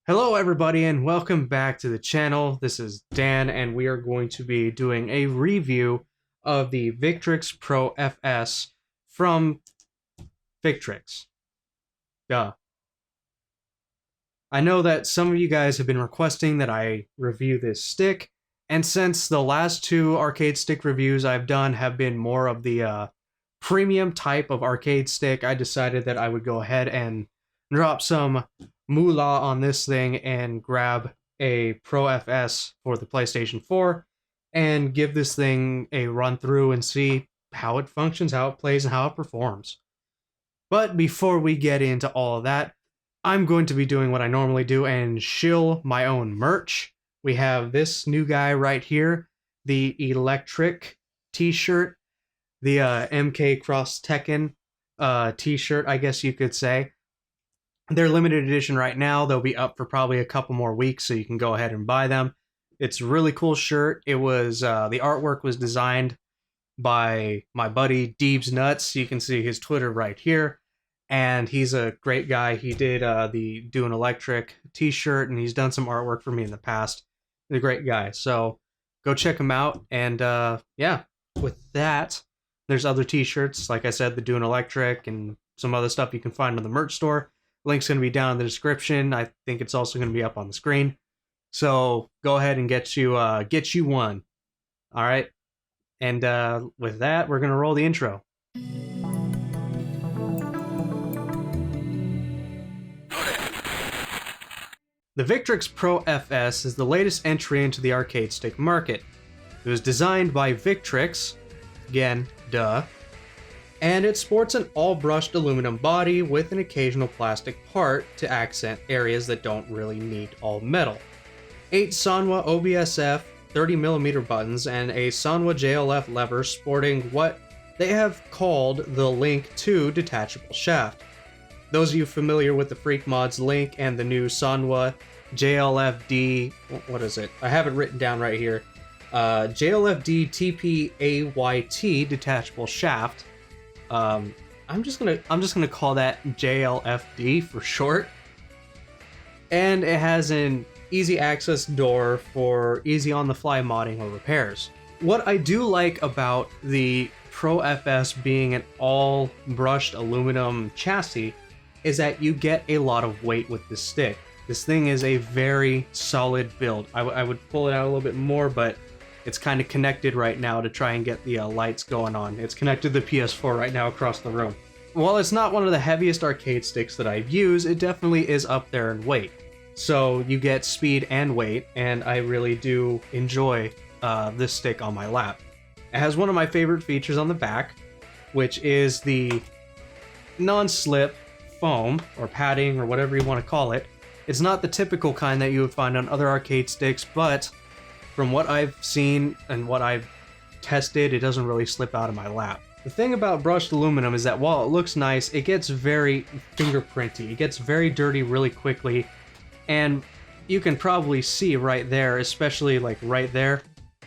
Hello everybody and welcome back to the channel. This is Dan and we are going to be doing a review of the Victrix Pro Fs from Victrix. Duh. I know that some of you guys have been requesting that I review this stick, and since the last two arcade stick reviews I've done have been more of the premium type of arcade stick, I decided that I would go ahead and drop some moolah on this thing and grab a Pro FS for the PlayStation 4 and give this thing a run through and see how it functions, how it plays, and how it performs. But before we get into all of that, I'm going to be doing what I normally do and shill my own merch. We have this new guy right here, the electric t-shirt, the MK Cross Tekken t-shirt, I guess you could say. They're limited edition right now. They'll be up for probably a couple more weeks, so you can go ahead and buy them. It's a really cool shirt. It was the artwork was designed by my buddy Deebs Nuts. You can see his Twitter right here, and he's a great guy. He did the Do an Electric t-shirt, and he's done some artwork for me in the past. He's a great guy, so go check him out. And yeah, with that, there's other t-shirts, like I said, the Do an Electric and some other stuff you can find on the merch store. Link's going to be down in the description. I think it's also going to be up on the screen. So go ahead and get you one. All right. And with that, we're going to roll the intro. The Victrix Pro Fs is the latest entry into the arcade stick market. It was designed by Victrix, again, duh, and it sports an all-brushed aluminum body with an occasional plastic part to accent areas that don't really need all metal. 8 Sanwa OBSF 30mm buttons and a Sanwa JLF lever sporting what they have called the Link 2 detachable shaft. Those of you familiar with the Freak Mods Link and the new Sanwa JLFD, what is it? I have it written down right here. JLFD TPAYT detachable shaft. I'm just gonna call that JLFD for short. And it has an easy access door for easy on the fly modding or repairs. What I do like about the Pro FS being an all brushed aluminum chassis is that you get a lot of weight with this stick. This thing is a very solid build. I would pull it out a little bit more, but it's kind of connected right now to try and get the lights going on. It's connected to the PS4 right now across the room. While it's not one of the heaviest arcade sticks that I've used, it definitely is up there in weight. So you get speed and weight, and I really do enjoy this stick on my lap. It has one of my favorite features on the back, which is the non-slip foam, or padding, or whatever you want to call it. It's not the typical kind that you would find on other arcade sticks, but from what I've seen and what I've tested, it doesn't really slip out of my lap. The thing about brushed aluminum is that while it looks nice, it gets very fingerprinty. It gets very dirty really quickly, and you can probably see right there, especially like right there,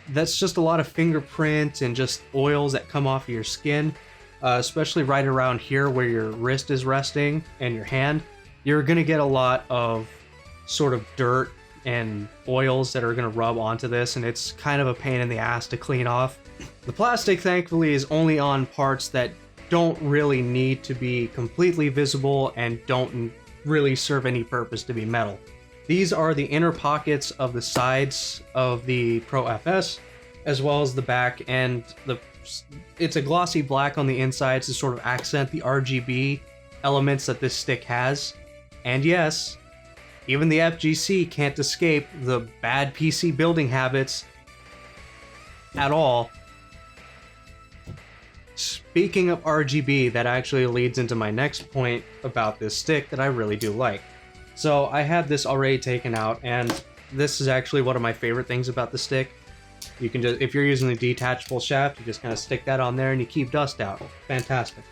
that's just a lot of fingerprint and just oils that come off of your skin, especially right around here where your wrist is resting and your hand. You're gonna get a lot of sort of dirt and oils that are going to rub onto this, and it's kind of a pain in the ass to clean off. The plastic, thankfully, is only on parts that don't really need to be completely visible and don't really serve any purpose to be metal. These are the inner pockets of the sides of the Pro FS, as well as the back, and it's a glossy black on the insides to sort of accent the RGB elements that this stick has. And yes, even the FGC can't escape the bad PC building habits at all. Speaking of RGB, that actually leads into my next point about this stick that I really do like. So I had this already taken out, and this is actually one of my favorite things about the stick. You can just, if you're using the detachable shaft, you just kind of stick that on there and you keep dust out. Fantastic.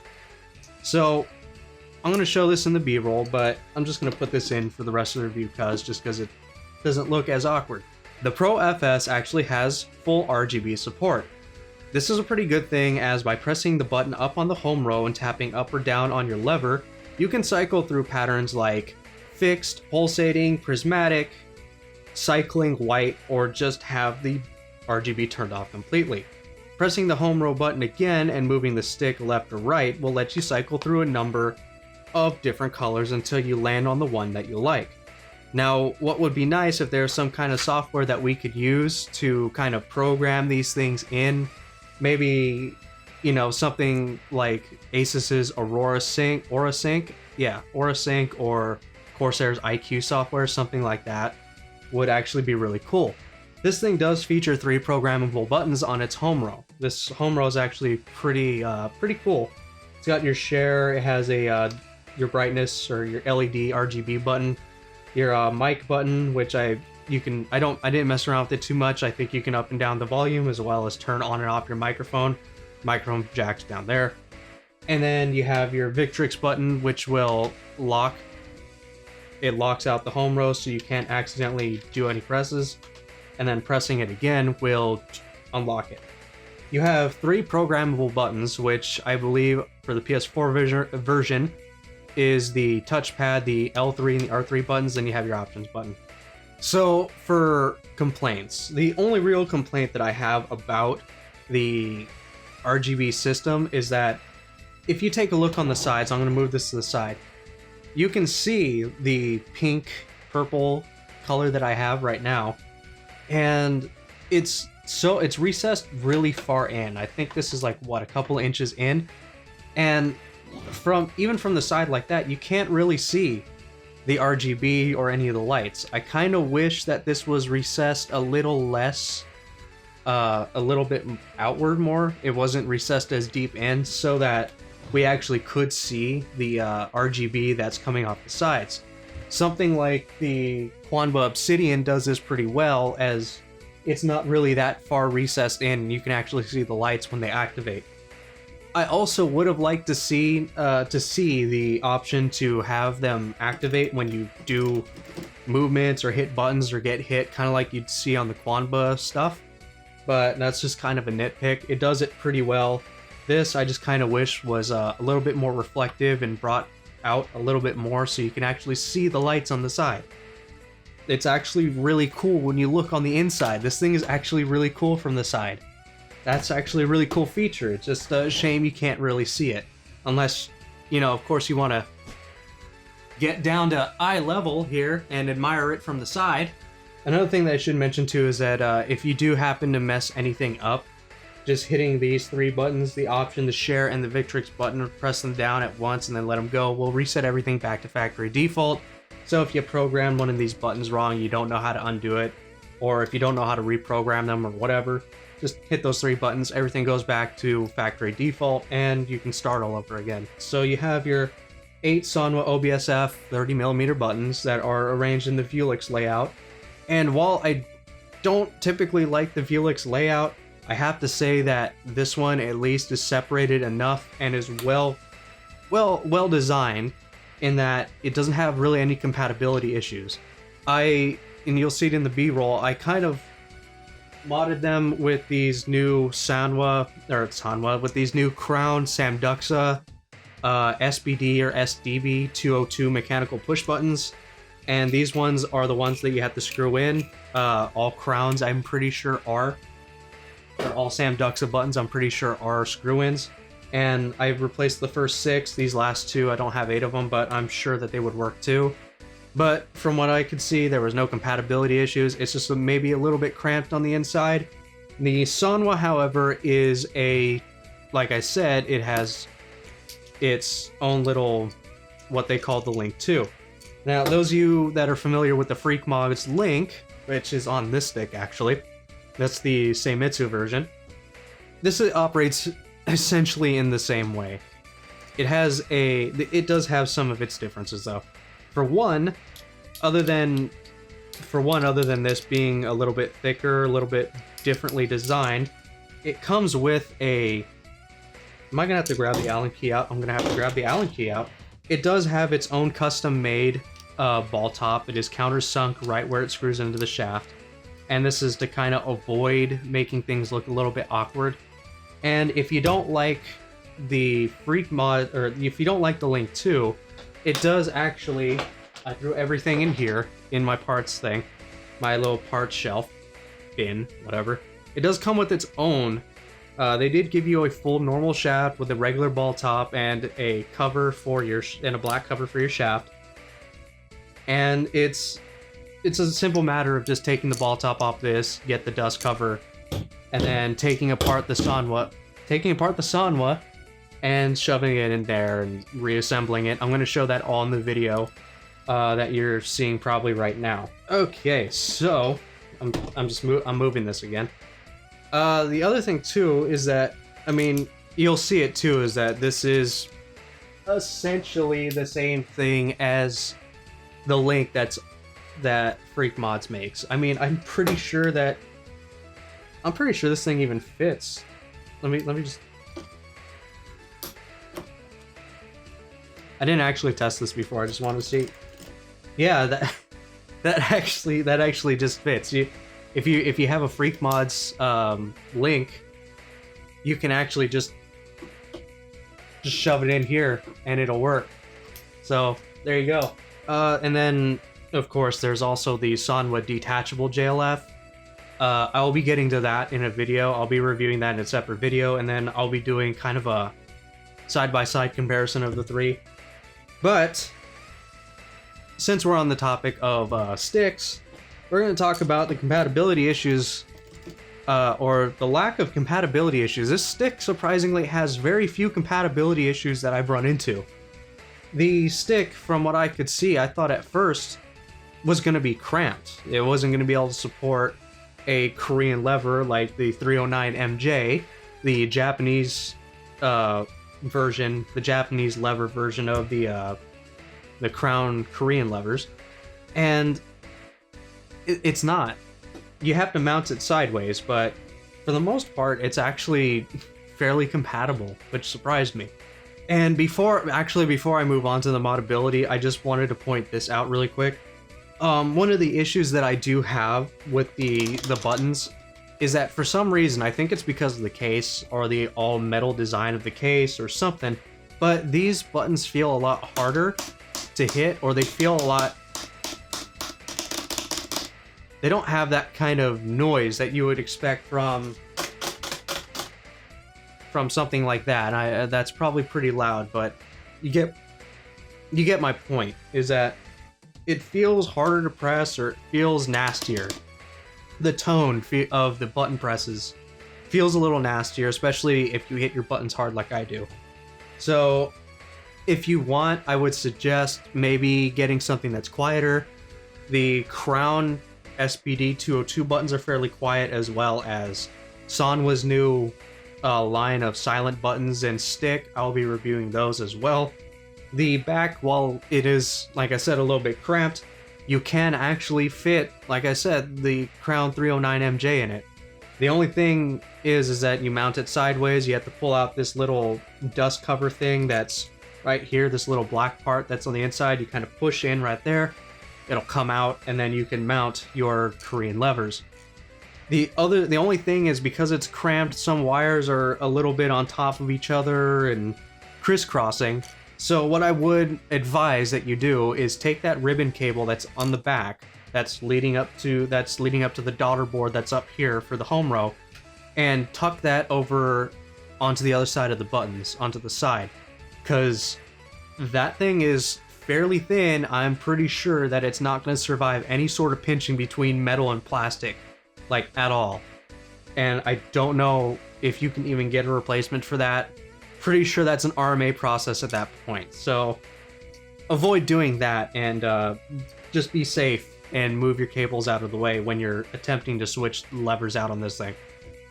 So I'm going to show this in the B-roll, but I'm just going to put this in for the rest of the review just because it doesn't look as awkward. The Pro FS actually has full RGB support. This is a pretty good thing, as by pressing the button up on the home row and tapping up or down on your lever, you can cycle through patterns like fixed, pulsating, prismatic, cycling, white, or just have the RGB turned off completely. Pressing the home row button again and moving the stick left or right will let you cycle through a number of different colors until you land on the one that you like. Now, what would be nice if there's some kind of software that we could use to kind of program these things in, maybe, you know, something like Asus's Aura Sync, or Corsair's IQ software, something like that, would actually be really cool. This thing does feature 3 programmable buttons on its home row. This home row is actually pretty cool. It's got your share, it has a your brightness or your LED RGB button, your mic button, which I didn't mess around with it too much. I think you can up and down the volume as well as turn on and off your microphone. Microphone jack's down there. And then you have your Victrix button, which will lock. It locks out the home row so you can't accidentally do any presses. And then pressing it again will unlock it. You have 3 programmable buttons, which I believe for the PS4 version is the touchpad, the L3 and the R3 buttons, then you have your options button. So for complaints, the only real complaint that I have about the RGB system is that if you take a look on the sides, I'm going to move this to the side, you can see the pink purple color that I have right now, and it's recessed really far in. I think this is like what, a couple inches in, and even from the side like that, you can't really see the RGB or any of the lights. I kind of wish that this was recessed a little less, a little bit outward more. It wasn't recessed as deep in so that we actually could see the RGB that's coming off the sides. Something like the Quanba Obsidian does this pretty well, as it's not really that far recessed in, and you can actually see the lights when they activate. I also would have liked to see the option to have them activate when you do movements or hit buttons or get hit, kind of like you'd see on the Quanba stuff. But that's just kind of a nitpick. It does it pretty well. This I just kind of wish was a little bit more reflective and brought out a little bit more so you can actually see the lights on the side. It's actually really cool when you look on the inside. This thing is actually really cool from the side. That's actually a really cool feature. It's just a shame you can't really see it. Unless, you know, of course you want to get down to eye level here and admire it from the side. Another thing that I should mention too is that if you do happen to mess anything up, just hitting these 3 buttons, the option, the share, and the Victrix button, press them down at once and then let them go, will reset everything back to factory default. So if you program one of these buttons wrong, you don't know how to undo it, or if you don't know how to reprogram them or whatever, just hit those 3 buttons, everything goes back to factory default, and you can start all over again. So you have your 8 Sanwa OBSF 30mm buttons that are arranged in the Vuelix layout. And while I don't typically like the Vuelix layout, I have to say that this one at least is separated enough and is well designed in that it doesn't have really any compatibility issues. And you'll see it in the B-roll, I kind of modded them with these new with these new Crown Samduxa SBD or SDB 202 mechanical push buttons, and these ones are the ones that you have to screw in. All Crowns, I'm pretty sure are, or all Samduxa buttons, I'm pretty sure are screw-ins. And I've replaced the first 6. These last 2, I don't have 8 of them, but I'm sure that they would work too. But from what I could see, there was no compatibility issues. It's just maybe a little bit cramped on the inside. The Sanwa, however, is like I said, it has its own little, what they call the Link 2. Now, those of you that are familiar with the FreakMods Link, which is on this stick actually, that's the Seimitsu version, this operates essentially in the same way. It does have some of its differences though. For one, other than this being a little bit thicker, a little bit differently designed, it comes with a... Am I gonna have to grab the Allen key out? I'm gonna have to grab the Allen key out. It does have its own custom-made ball top. It is countersunk right where it screws into the shaft. And this is to kind of avoid making things look a little bit awkward. And if you don't like the Freak mod, or if you don't like the Link 2, it does actually I threw everything in here, in my parts thing. My little parts shelf. Bin, whatever. It does come with its own. They did give you a full normal shaft with a regular ball top and a cover for your and a black cover for your shaft. And it's a simple matter of just taking the ball top off this, get the dust cover, and then taking apart the Sanwa, and shoving it in there and reassembling it. I'm going to show that all in the video that you're seeing probably right now. Okay, so I'm moving this again. The other thing too is that, I mean, you'll see it too, is that this is essentially the same thing as the link that Freak Mods makes. I mean, I'm pretty sure this thing even fits. Let me just. I didn't actually test this before. I just wanted to see. Yeah, that actually just fits. If you have a Freak Mods link, you can actually just shove it in here and it'll work. So there you go. And then of course there's also the Sanwa detachable JLF. I will be getting to that in a video. I'll be reviewing that in a separate video, and then I'll be doing kind of a side-by-side comparison of the three. But since we're on the topic of sticks, we're going to talk about the compatibility issues, or the lack of compatibility issues. This stick surprisingly has very few compatibility issues that I've run into. The stick, from what I could see, I thought at first was going to be cramped. It wasn't going to be able to support a Korean lever like the 309 MJ, the Japanese version, the Japanese lever version of the Crown Korean levers, and it's not. You have to mount it sideways, but for the most part, it's actually fairly compatible, which surprised me. And before I move on to the modability, I just wanted to point this out really quick. One of the issues that I do have with the buttons is that for some reason, I think it's because of the case or the all metal design of the case or something, but these buttons feel a lot harder to hit, or they feel a lot... They don't have that kind of noise that you would expect from something like that. That's probably pretty loud, but you get my point, is that it feels harder to press, or it feels nastier. The tone of the button presses feels a little nastier, especially if you hit your buttons hard like I do. So if you want, I would suggest maybe getting something that's quieter. The Crown SPD 202 buttons are fairly quiet, as well as Sanwa's new line of silent buttons and stick. I'll be reviewing those as well. The back, while it is, like I said, a little bit cramped, you can actually fit, like I said, the Crown 309 MJ in it. The only thing is that you mount it sideways. You have to pull out this little dust cover thing that's right here, this little black part that's on the inside. You kind of push in right there. It'll come out, and then you can mount your Korean levers. The only thing is, because it's cramped, some wires are a little bit on top of each other and crisscrossing. So what I would advise that you do is take that ribbon cable that's on the back, that's leading up to the daughter board that's up here for the home row, and tuck that over onto the other side of the buttons, onto the side, because that thing is fairly thin. I'm pretty sure that it's not going to survive any sort of pinching between metal and plastic, like at all. And I don't know if you can even get a replacement for that. Pretty sure that's an RMA process at that point. So avoid doing that, and just be safe and move your cables out of the way when you're attempting to switch levers out on this thing.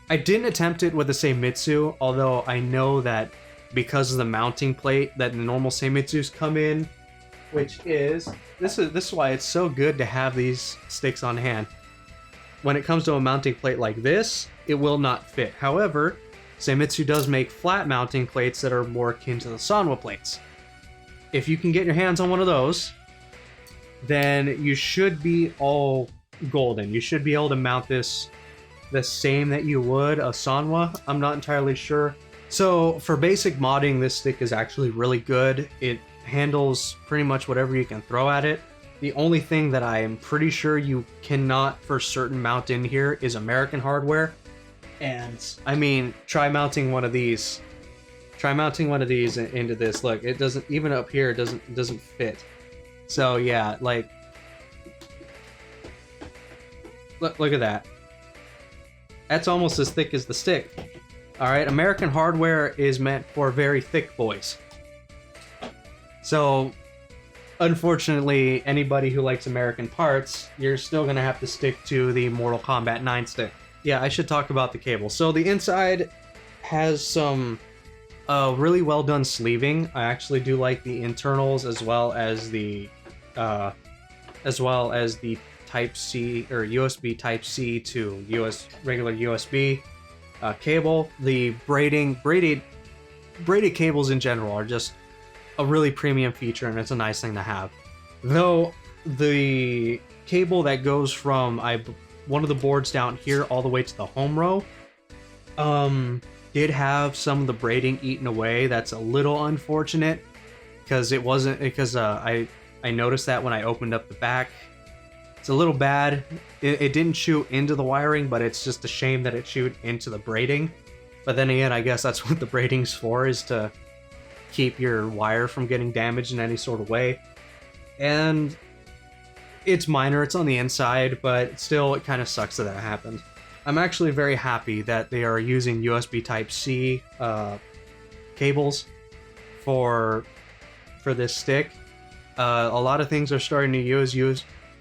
I didn't attempt it with the Seimitsu, although I know that because of the mounting plate that the normal Seimitsus come in, which is this is why it's so good to have these sticks on hand. When it comes to a mounting plate like this, it will not fit. However, Seimitsu does make flat mounting plates that are more akin to the Sanwa plates. If you can get your hands on one of those, then you should be all golden. You should be able to mount this the same that you would a Sanwa. I'm not entirely sure. So for basic modding, this stick is actually really good. It handles pretty much whatever you can throw at it. The only thing that I am pretty sure you cannot for certain mount in here is American hardware. And I mean, try mounting one of these. Try mounting one of these into this. Look, it doesn't, even up here, it doesn't fit. So yeah, like, look at that. That's almost as thick as the stick. Alright, American hardware is meant for very thick boys. So, unfortunately, anybody who likes American parts, you're still gonna have to stick to the Mortal Kombat 9 stick. Yeah, I should talk about the cable. So the inside has some really well done sleeving. I actually do like the internals as well as the Type C or USB Type C to regular USB cable. The braided cables in general are just a really premium feature, and it's a nice thing to have. Though the cable that goes from one of the boards down here all the way to the home row did have some of the braiding eaten away. That's a little unfortunate because I noticed that when I opened up the back. It's a little bad. It didn't shoot into the wiring, but it's just a shame that it shoot into the braiding. But then again, I guess that's what the braiding's for, is to keep your wire from getting damaged in any sort of way. And it's minor, it's on the inside, but still it kind of sucks that happened. I'm actually very happy that they are using USB Type-C cables for this stick. A lot of things are starting to use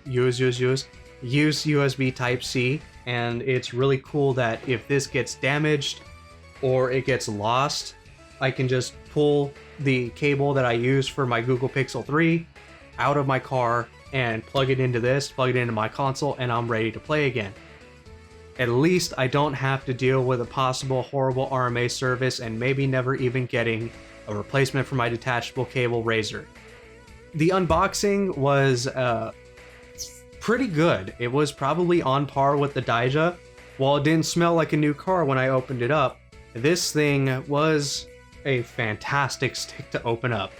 USB Type-C, and it's really cool that if this gets damaged or it gets lost, I can just pull the cable that I use for my Google Pixel 3 out of my car and plug it into my console, and I'm ready to play again. At least I don't have to deal with a possible horrible RMA service and maybe never even getting a replacement for my detachable cable Razer. The unboxing was pretty good. It was probably on par with the Daija. While it didn't smell like a new car when I opened it up, this thing was a fantastic stick to open up.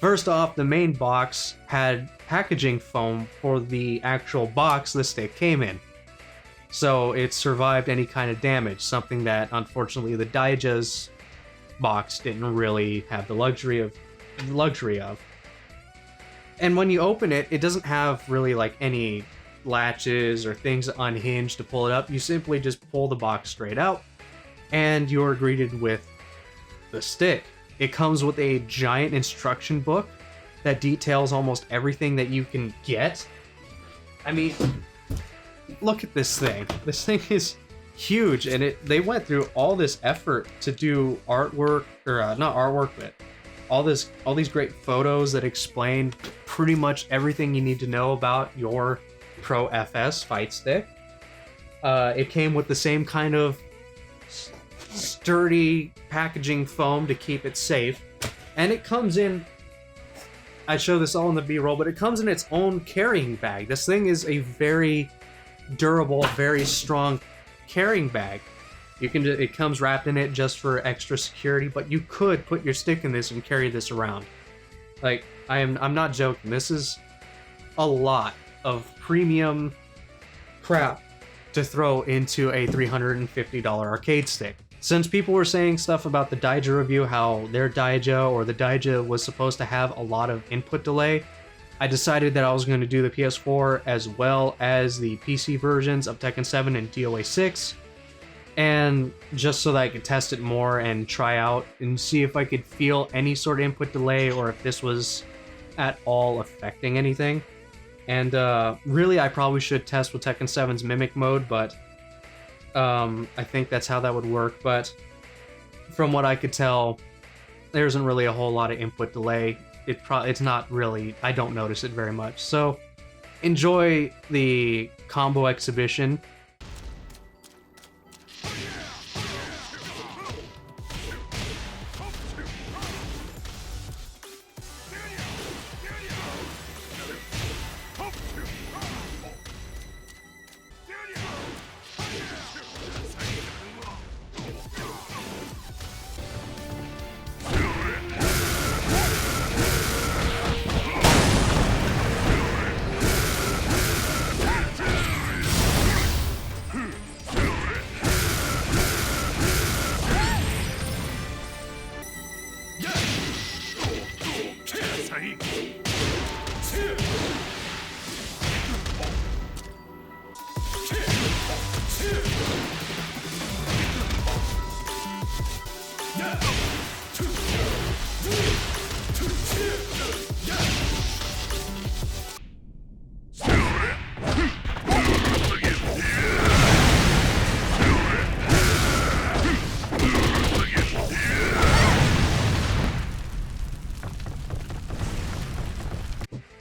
First off, the main box had packaging foam for the actual box the stick came in, so it survived any kind of damage, something that unfortunately the Daija's box didn't really have the luxury of. And when you open it, it doesn't have really like any latches or things unhinged to pull it up. You simply just pull the box straight out and you're greeted with the stick. It comes with a giant instruction book that details almost everything that you can get. I mean, look at this thing. This thing is huge, and they went through all this effort to do artwork, or not artwork, but all these great photos that explain pretty much everything you need to know about your Pro FS fight stick. It came with the same kind of sturdy packaging foam to keep it safe, and it comes in, I show this all in the B-roll, but it comes in its own carrying bag. This thing is a very durable, very strong carrying bag. It comes wrapped in it just for extra security, but you could put your stick in this and carry this around. Like, I'm not joking. This is a lot of premium crap to throw into a $350 arcade stick. Since people were saying stuff about the Daija review, how their Daija was supposed to have a lot of input delay, I decided that I was going to do the PS4 as well as the PC versions of Tekken 7 and DOA 6, and just so that I could test it more and try out and see if I could feel any sort of input delay or if this was at all affecting anything. And really, I probably should test with Tekken 7's Mimic mode, but I think that's how that would work. But from what I could tell, there isn't really a whole lot of input delay. It's not really, I don't notice it very much. So enjoy the combo exhibition.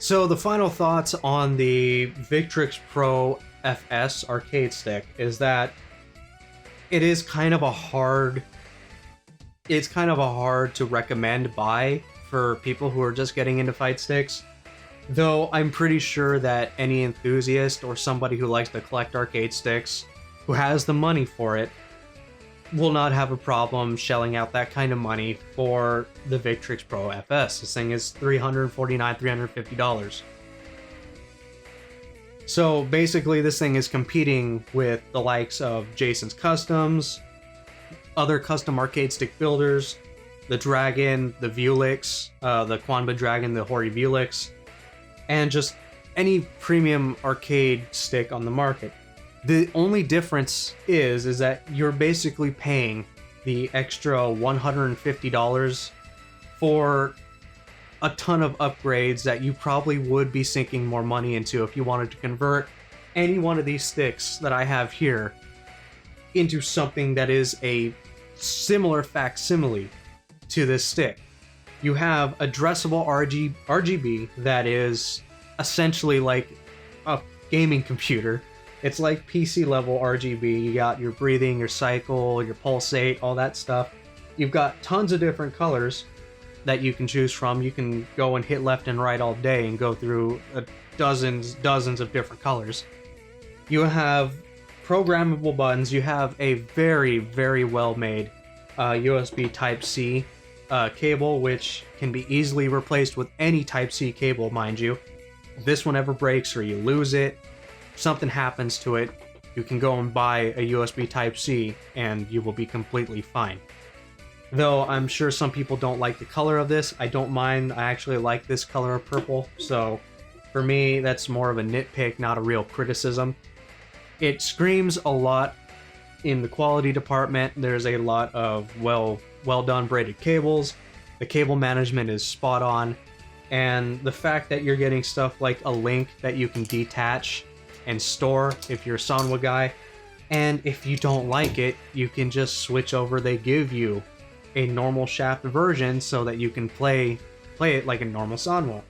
So the final thoughts on the Victrix Pro FS arcade stick is that it is kind of a hard to recommend buy for people who are just getting into fight sticks. Though I'm pretty sure that any enthusiast or somebody who likes to collect arcade sticks, who has the money for it, will not have a problem shelling out that kind of money for the Victrix Pro FS. This thing is $349, $350. So basically this thing is competing with the likes of Jason's Customs, other custom arcade stick builders, the Dragon, the Vulix, the Quanba Dragon, the Hori Vulix, and just any premium arcade stick on the market. The only difference is that you're basically paying the extra $150 for a ton of upgrades that you probably would be sinking more money into if you wanted to convert any one of these sticks that I have here into something that is a similar facsimile to this stick. You have addressable RGB that is essentially like a gaming computer. It's like PC level RGB. You got your breathing, your cycle, your pulsate, all that stuff. You've got tons of different colors that you can choose from. You can go and hit left and right all day and go through dozens of different colors. You have programmable buttons. You have a very, very well made USB Type-C cable, which can be easily replaced with any Type-C cable, mind you. If this one ever breaks or you lose it, something happens to it, you can go and buy a USB Type-C and you will be completely fine. Though I'm sure some people don't like the color of this. I don't mind. I actually like this color of purple, so for me that's more of a nitpick, not a real criticism. It screams a lot in the quality department. There's a lot of well done braided cables. The cable management is spot on, and the fact that you're getting stuff like a link that you can detach and store if you're a Sanwa guy, and if you don't like it, you can just switch over. They give you a normal shaft version so that you can play it like a normal Sanwa.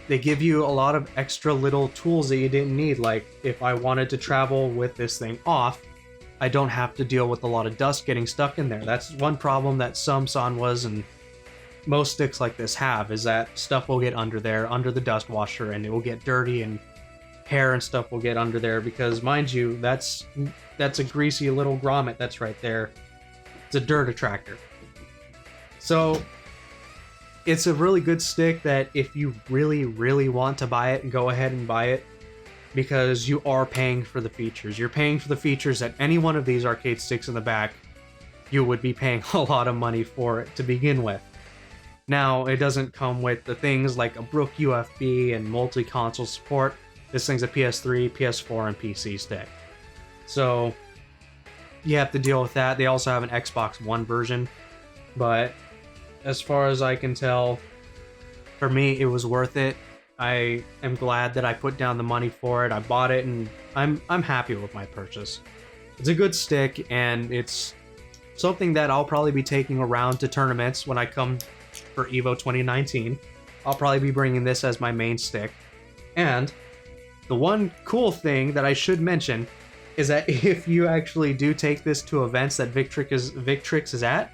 They give you a lot of extra little tools that you didn't need, like if I wanted to travel with this thing off, I don't have to deal with a lot of dust getting stuck in there. That's one problem that some Sanwas and most sticks like this have, is that stuff will get under there, under the dust washer, and it will get dirty, and hair and stuff will get under there, because mind you, that's a greasy little grommet that's right there. It's a dirt attractor. So it's a really good stick that if you really, really want to buy it, go ahead and buy it, because you are paying for the features. You're paying for the features that any one of these arcade sticks in the back, you would be paying a lot of money for it to begin with. Now, it doesn't come with the things like a Brook UFB and multi-console support. This thing's a PS3, PS4, and PC stick. So you have to deal with that. They also have an Xbox One version, but as far as I can tell, for me, it was worth it. I am glad that I put down the money for it. I bought it, and I'm happy with my purchase. It's a good stick, and it's something that I'll probably be taking around to tournaments when I come for EVO 2019. I'll probably be bringing this as my main stick. And the one cool thing that I should mention is that if you actually do take this to events that Victrix is at,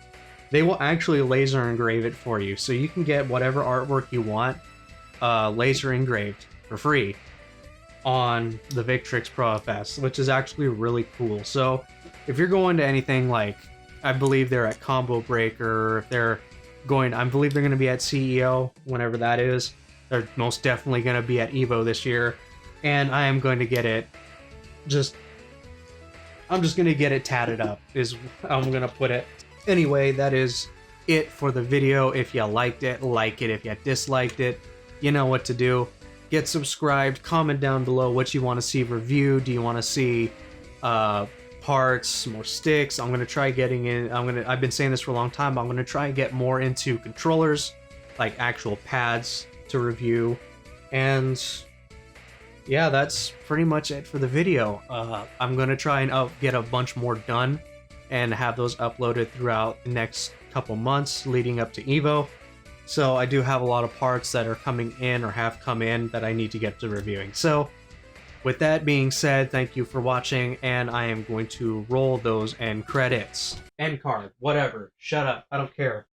they will actually laser engrave it for you. So you can get whatever artwork you want laser engraved for free on the Victrix Pro Fs, which is actually really cool. So if you're going to anything like, I believe they're at Combo Breaker, if they're going, I believe they're going to be at CEO, whenever that is. They're most definitely going to be at EVO this year. And I am going to get it I'm just going to get it tatted up, is how I'm going to put it. Anyway, that is it for the video. If you liked it, like it. If you disliked it, you know what to do. Get subscribed, comment down below what you want to see reviewed. Do you want to see parts, more sticks? I'm going to try getting in, I've been saying this for a long time, but I'm going to try and get more into controllers, like actual pads to review. And yeah, that's pretty much it for the video. I'm going to try and get a bunch more done and have those uploaded throughout the next couple months leading up to EVO. So I do have a lot of parts that are coming in or have come in that I need to get to reviewing. So with that being said, thank you for watching, and I am going to roll those end credits. End card, whatever. Shut up. I don't care.